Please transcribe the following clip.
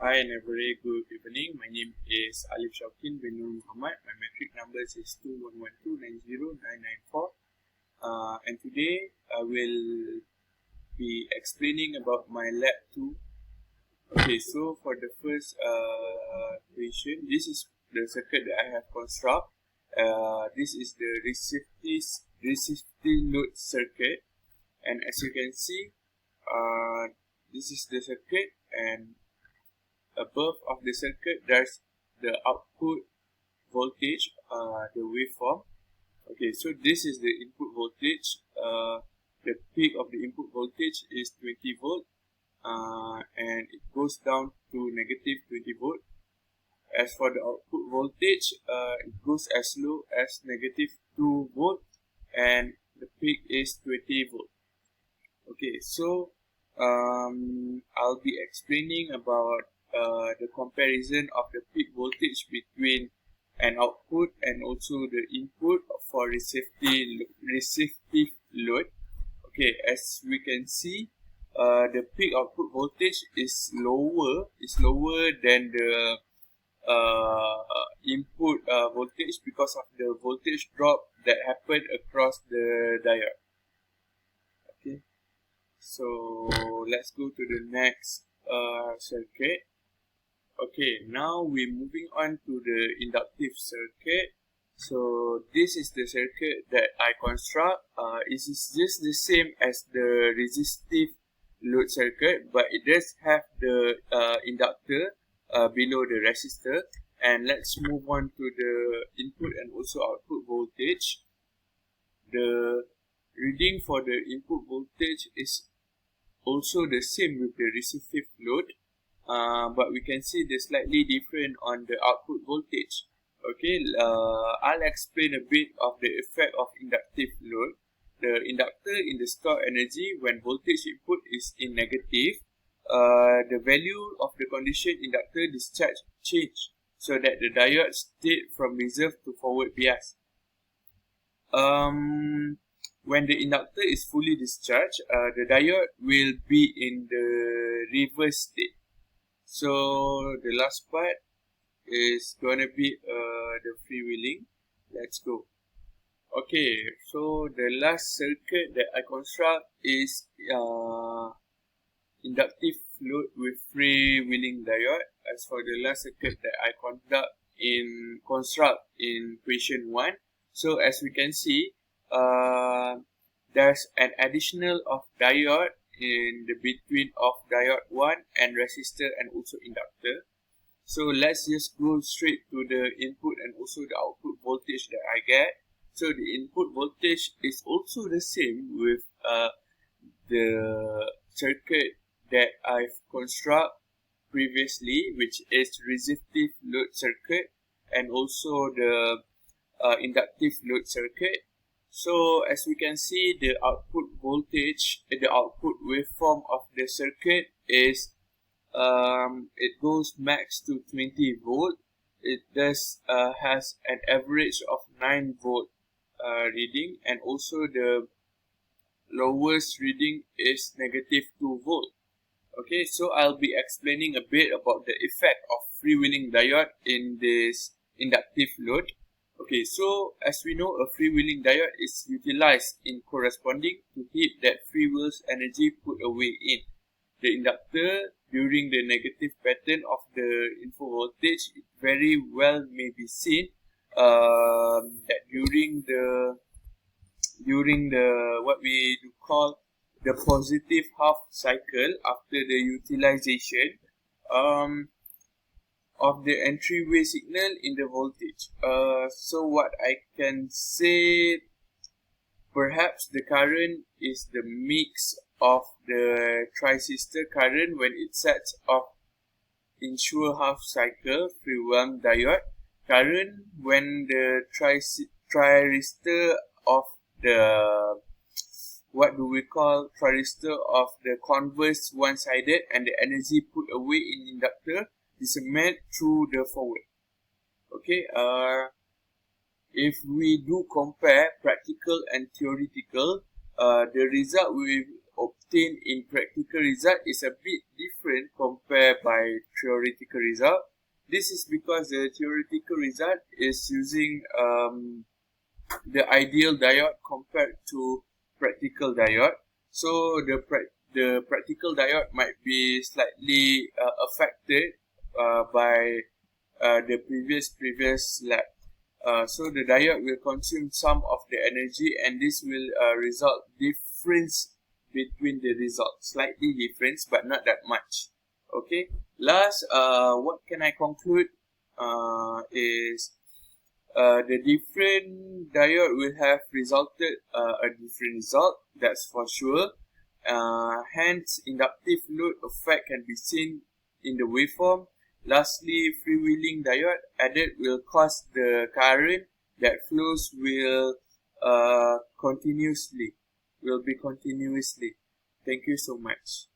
Hi and a very good evening. My name is Aliff Shauqeen bin Nur Muhammad. My matric number is 2112909994. And today I will be explaining about my lab 2. Okay, so for the first question, this is the circuit that I have constructed. This is the resistive load circuit, and as you can see, this is the circuit, and above of the circuit there's the output voltage, the waveform. Okay, so this is the input voltage. The peak of the input voltage is 20 volt, and it goes down to negative 20 volt. As for the output voltage, it goes as low as negative 2 volt, and the peak is 20 volt. Okay, so I'll be explaining about the comparison of the peak voltage between an output and also the input for resistive load. Okay, as we can see, the peak output voltage is lower than the input voltage because of the voltage drop that happened across the diode. Okay, so let's go to the next circuit. Okay, now we're moving on to the inductive circuit. So this is the circuit that I construct. It is just the same as the resistive load circuit, but it does have the inductor below the resistor. And let's move on to the input and also output voltage. The reading for the input voltage is also the same with the resistive load. But we can see they're slightly different on the output voltage. Okay, I'll explain a bit of the effect of inductive load. The inductor in the stored energy when voltage input is in negative, the value of the condition inductor discharge change so that the diode state from reserve to forward bias. When the inductor is fully discharged, the diode will be in the reverse state. So the last part is gonna be the freewheeling. Let's go. Okay, so the last circuit that I construct is inductive load with freewheeling diode. As for the last circuit that I construct in question 1, so as we can see, there's an additional of diode in the between of diode 1 and resistor and also inductor. So let's just go straight to the input and also the output voltage that I get. So the input voltage is also the same with the circuit that I've constructed previously, which is resistive load circuit and also the inductive load circuit. So as we can see, the output voltage, the output waveform of the circuit is it goes max to 20 volt. It does has an average of 9 volt reading, and also the lowest reading is negative 2 volt. Okay, so I'll be explaining a bit about the effect of freewheeling diode in this inductive load. Okay, so as we know, a freewheeling diode is utilized in corresponding to heat that freewheels energy put away in the inductor during the negative pattern of the input voltage. It very well may be seen that during the what we do call the positive half cycle after the utilization of the entryway signal in the voltage. So what I can say, perhaps the current is the mix of the transistor current when it sets off ensure half cycle freewheeling diode current when the transistor of the what do we call transistor of the converse one-sided and the energy put away in inductor is met through the forward. Okay, if we do compare practical and theoretical, the result obtained in practical result is a bit different compared by theoretical result. This is because the theoretical result is using the ideal diode compared to practical diode. So the practical diode might be slightly affected by the previous lab. So the diode will consume some of the energy, and this will result difference between the results, slightly difference, but not that much. Okay. Last, what can I conclude is the different diode will have resulted a different result. That's for sure. Hence, inductive load effect can be seen in the waveform. Lastly, freewheeling diode added will cause the current that flows will be continuously. Thank you so much.